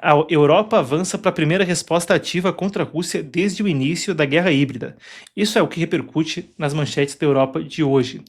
A Europa avança para a primeira resposta ativa contra a Rússia desde o início da guerra híbrida. Isso é o que repercute nas manchetes da Europa de hoje.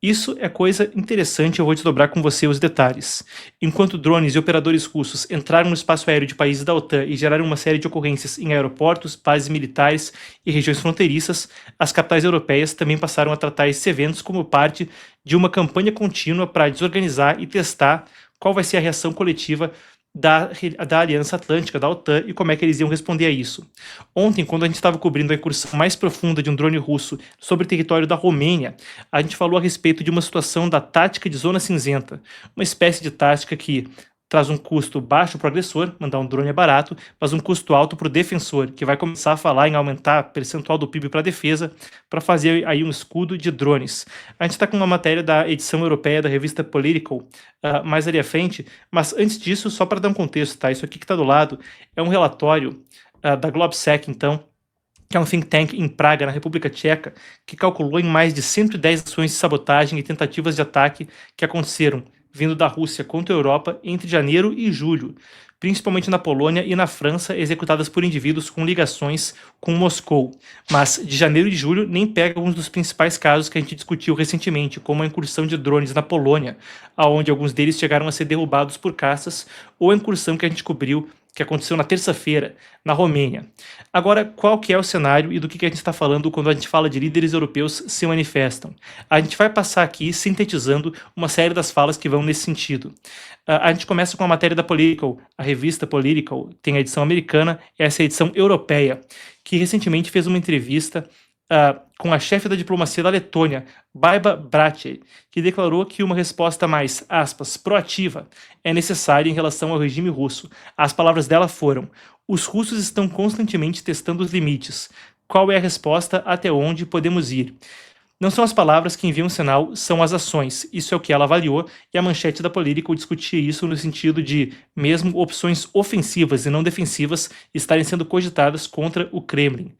Isso é coisa interessante, eu vou desdobrar com você os detalhes. Enquanto drones e operadores russos entraram no espaço aéreo de países da OTAN e geraram uma série de ocorrências em aeroportos, bases militares e regiões fronteiriças, as capitais europeias também passaram a tratar esses eventos como parte de uma campanha contínua para desorganizar e testar qual vai ser a reação coletiva da Aliança Atlântica, da OTAN, e como é que eles iam responder a isso. Ontem, quando a gente estava cobrindo a incursão mais profunda de um drone russo sobre o território da Romênia, a gente falou a respeito de uma situação da tática de zona cinzenta, uma espécie de tática que traz um custo baixo para o agressor, mandar um drone é barato, mas um custo alto para o defensor, que vai começar a falar em aumentar o percentual do PIB para a defesa, para fazer aí um escudo de drones. A gente está com uma matéria da edição europeia da revista Political, mais ali à frente, mas antes disso, só para dar um contexto, tá? Isso aqui que está do lado é um relatório da Globsec, então, que é um think tank em Praga, na República Tcheca, que calculou em mais de 110 ações de sabotagem e tentativas de ataque que aconteceram vindo da Rússia contra a Europa entre janeiro e julho, principalmente na Polônia e na França, executadas por indivíduos com ligações com Moscou. Mas de janeiro e julho nem pega alguns dos principais casos que a gente discutiu recentemente, como a incursão de drones na Polônia, onde alguns deles chegaram a ser derrubados por caças, ou a incursão que a gente cobriu que aconteceu na terça-feira, na Romênia. Agora, qual que é o cenário e do que a gente está falando quando a gente fala de líderes europeus se manifestam? A gente vai passar aqui sintetizando uma série das falas que vão nesse sentido. A gente começa com a matéria da Political, a revista Political, tem a edição americana, essa é a edição europeia, que recentemente fez uma entrevista com a chefe da diplomacia da Letônia, Baiba Brache, que declarou que uma resposta mais, aspas, proativa é necessária em relação ao regime russo. As palavras dela foram: os russos estão constantemente testando os limites. Qual é a resposta? Até onde podemos ir? Não são as palavras que enviam sinal, são as ações. Isso é o que ela avaliou, e a manchete da Political discutia isso no sentido de, mesmo opções ofensivas e não defensivas estarem sendo cogitadas contra o Kremlin.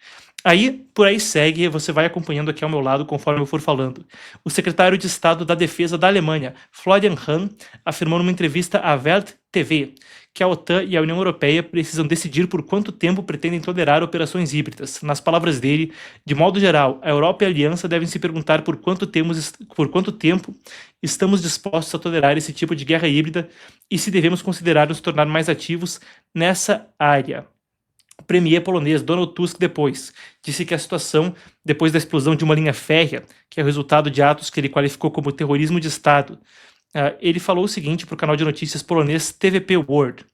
Aí, por aí segue, você vai acompanhando aqui ao meu lado conforme eu for falando. O secretário de Estado da Defesa da Alemanha, Florian Hahn, afirmou numa entrevista à Welt TV que a OTAN e a União Europeia precisam decidir por quanto tempo pretendem tolerar operações híbridas. Nas palavras dele, de modo geral, a Europa e a Aliança devem se perguntar por quanto tempo estamos dispostos a tolerar esse tipo de guerra híbrida e se devemos considerar nos tornar mais ativos nessa área. O premier polonês Donald Tusk depois disse que a situação, depois da explosão de uma linha férrea, que é o resultado de atos que ele qualificou como terrorismo de Estado, ele falou o seguinte para o canal de notícias polonês TVP World.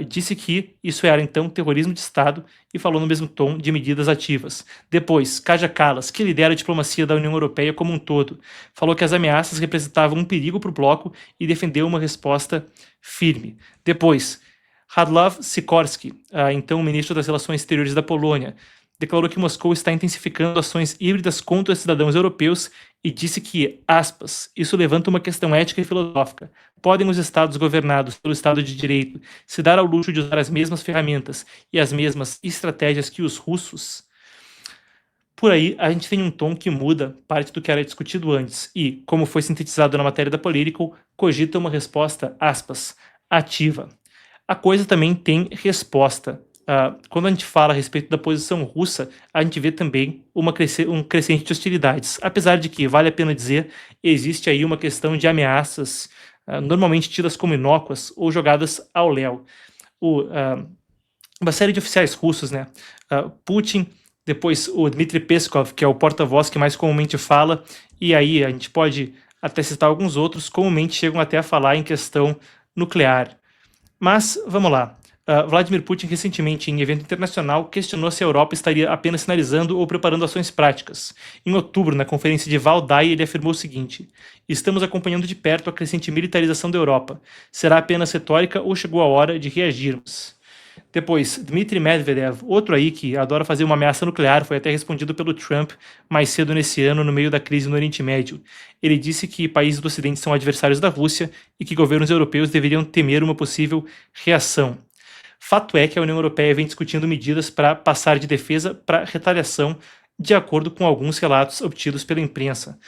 Disse que isso era então terrorismo de Estado e falou no mesmo tom de medidas ativas. Depois, Kaja Kallas, que lidera a diplomacia da União Europeia como um todo, falou que as ameaças representavam um perigo para o bloco e defendeu uma resposta firme. Depois, Radosław Sikorski, então ministro das Relações Exteriores da Polônia, declarou que Moscou está intensificando ações híbridas contra os cidadãos europeus e disse que, aspas, isso levanta uma questão ética e filosófica. Podem os estados governados pelo Estado de Direito se dar ao luxo de usar as mesmas ferramentas e as mesmas estratégias que os russos? Por aí, a gente tem um tom que muda parte do que era discutido antes e, como foi sintetizado na matéria da Political, cogita uma resposta, aspas, ativa. A coisa também tem resposta. Quando a gente fala a respeito da posição russa, a gente vê também um crescente de hostilidades. Apesar de que, vale a pena dizer, existe aí uma questão de ameaças, normalmente tidas como inócuas ou jogadas ao léu. Uma série de oficiais russos, né? Putin, depois o Dmitry Peskov, que é o porta-voz que mais comumente fala, e aí a gente pode até citar alguns outros, comumente chegam até a falar em questão nuclear. Mas, vamos lá. Vladimir Putin, recentemente, em evento internacional, questionou se a Europa estaria apenas sinalizando ou preparando ações práticas. Em outubro, na conferência de Valdai, ele afirmou o seguinte: estamos acompanhando de perto a crescente militarização da Europa. Será apenas retórica ou chegou a hora de reagirmos? Depois, Dmitry Medvedev, outro aí que adora fazer uma ameaça nuclear, foi até respondido pelo Trump mais cedo nesse ano, no meio da crise no Oriente Médio. Ele disse que países do Ocidente são adversários da Rússia e que governos europeus deveriam temer uma possível reação. Fato é que a União Europeia vem discutindo medidas para passar de defesa para retaliação, de acordo com alguns relatos obtidos pela imprensa.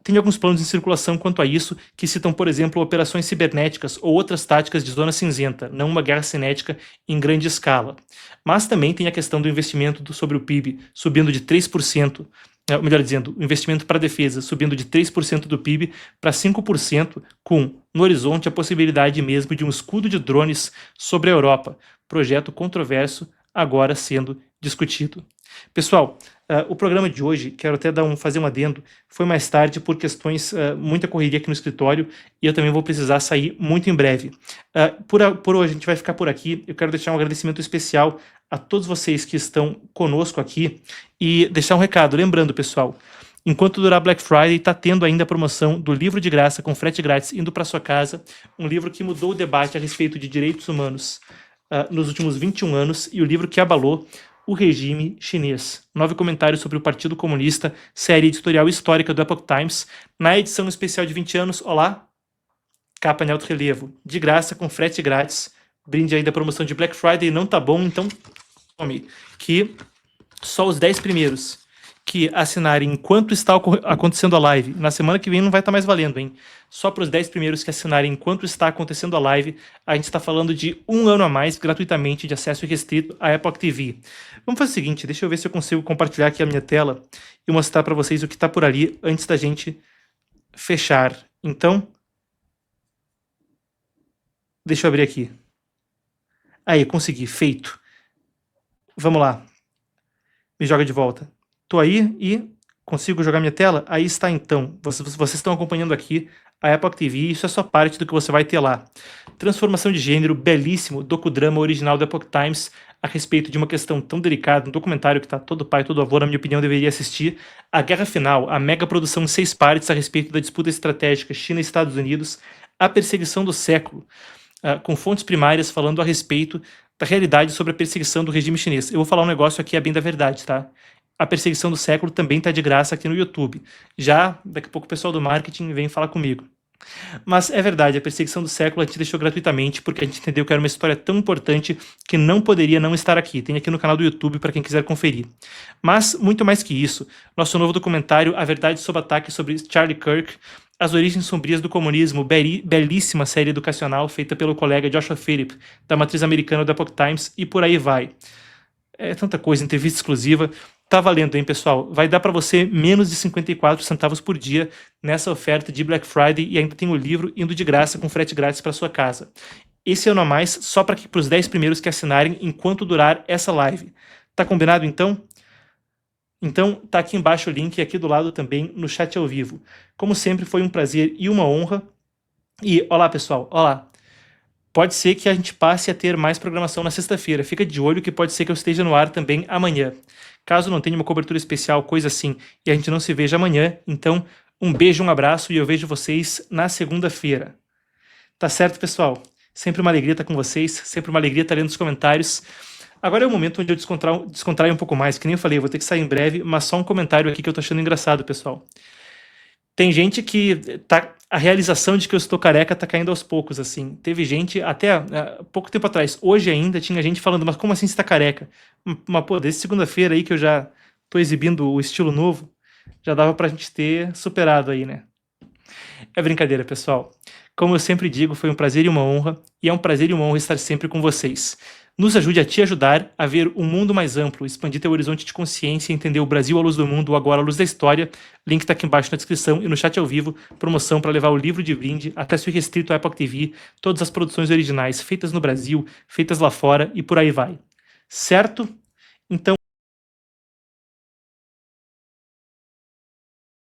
Tem alguns planos em circulação quanto a isso, que citam, por exemplo, operações cibernéticas ou outras táticas de zona cinzenta, não uma guerra cinética em grande escala. Mas também tem a questão do investimento sobre o PIB subindo de 3%, ou melhor dizendo, o investimento para a defesa subindo de 3% do PIB para 5%, com, no horizonte, a possibilidade mesmo de um escudo de drones sobre a Europa, projeto controverso agora sendo discutido. Pessoal, o programa de hoje, quero até fazer um adendo, foi mais tarde por questões, muita correria aqui no escritório, e eu também vou precisar sair muito em breve. Por hoje a gente vai ficar por aqui. Eu quero deixar um agradecimento especial a todos vocês que estão conosco aqui e deixar um recado. Lembrando, pessoal, enquanto durar Black Friday, está tendo ainda a promoção do livro de graça com frete grátis indo para sua casa, um livro que mudou o debate a respeito de direitos humanos nos últimos 21 anos, e o livro que abalou o regime chinês. 9 comentários sobre o Partido Comunista, série editorial histórica do Epoch Times, na edição especial de 20 anos. Olá, capa em alto relevo, de graça, com frete grátis. Brinde aí da promoção de Black Friday. Não tá bom, então tome, que só os 10 primeiros que assinarem enquanto está acontecendo a live, na semana que vem não vai estar mais valendo, hein? Só para os 10 primeiros que assinarem enquanto está acontecendo a live, a gente está falando de 1 ano a mais, gratuitamente, de acesso restrito à Epoch TV. Vamos fazer o seguinte, deixa eu ver se eu consigo compartilhar aqui a minha tela e mostrar para vocês o que está por ali antes da gente fechar. Então, deixa eu abrir aqui. Aí, consegui, feito. Vamos lá. Me joga de volta. Tô aí e consigo jogar minha tela? Aí está então. Vocês estão acompanhando aqui a Epoch TV, isso é só parte do que você vai ter lá. Transformação de gênero, belíssimo docudrama original do Epoch Times a respeito de uma questão tão delicada, um documentário que tá todo pai, todo avô, na minha opinião, deveria assistir. A Guerra Final, a mega produção em 6 partes a respeito da disputa estratégica China e Estados Unidos. A perseguição do século, com fontes primárias falando a respeito da realidade sobre a perseguição do regime chinês. Eu vou falar um negócio aqui, é bem da verdade, tá? A perseguição do século também tá de graça aqui no YouTube. Já, daqui a pouco o pessoal do marketing vem falar comigo. Mas é verdade, a perseguição do século a gente deixou gratuitamente porque a gente entendeu que era uma história tão importante que não poderia não estar aqui. Tem aqui no canal do YouTube para quem quiser conferir. Mas, muito mais que isso, nosso novo documentário A Verdade sob Ataque sobre Charlie Kirk, As Origens Sombrias do Comunismo, belíssima série educacional feita pelo colega Joshua Phillip, da matriz americana do Epoch Times, e por aí vai. É tanta coisa, entrevista exclusiva. Tá valendo, hein, pessoal? Vai dar para você menos de 54 centavos por dia nessa oferta de Black Friday, e ainda tem o livro indo de graça com frete grátis para sua casa. Esse ano a mais, só para os 10 primeiros que assinarem enquanto durar essa live. Tá combinado, então? Então, tá aqui embaixo o link e aqui do lado também no chat ao vivo. Como sempre, foi um prazer e uma honra. E, olá, pessoal, olá. Pode ser que a gente passe a ter mais programação na sexta-feira. Fica de olho que pode ser que eu esteja no ar também amanhã. Caso não tenha uma cobertura especial, coisa assim, e a gente não se veja amanhã, então um beijo, um abraço e eu vejo vocês na segunda-feira. Tá certo, pessoal? Sempre uma alegria estar com vocês, sempre uma alegria estar lendo os comentários. Agora é o momento onde eu descontraio um pouco mais, que nem eu falei, eu vou ter que sair em breve, mas só um comentário aqui que eu tô achando engraçado, pessoal. Tem gente que a realização de que eu estou careca tá caindo aos poucos, assim. Teve gente, até pouco tempo atrás, hoje ainda, tinha gente falando, mas como assim você tá careca? Mas, pô, desde segunda-feira aí que eu já tô exibindo o estilo novo, já dava pra gente ter superado aí, né? É brincadeira, pessoal. Como eu sempre digo, foi um prazer e uma honra, e é um prazer e uma honra estar sempre com vocês. Nos ajude a te ajudar a ver um mundo mais amplo, expandir teu horizonte de consciência e entender o Brasil à luz do mundo, agora à luz da história. Link tá aqui embaixo na descrição e no chat ao vivo, promoção para levar o livro de brinde, acesso restrito à Epoch TV, todas as produções originais feitas no Brasil, feitas lá fora e por aí vai. Certo? Então,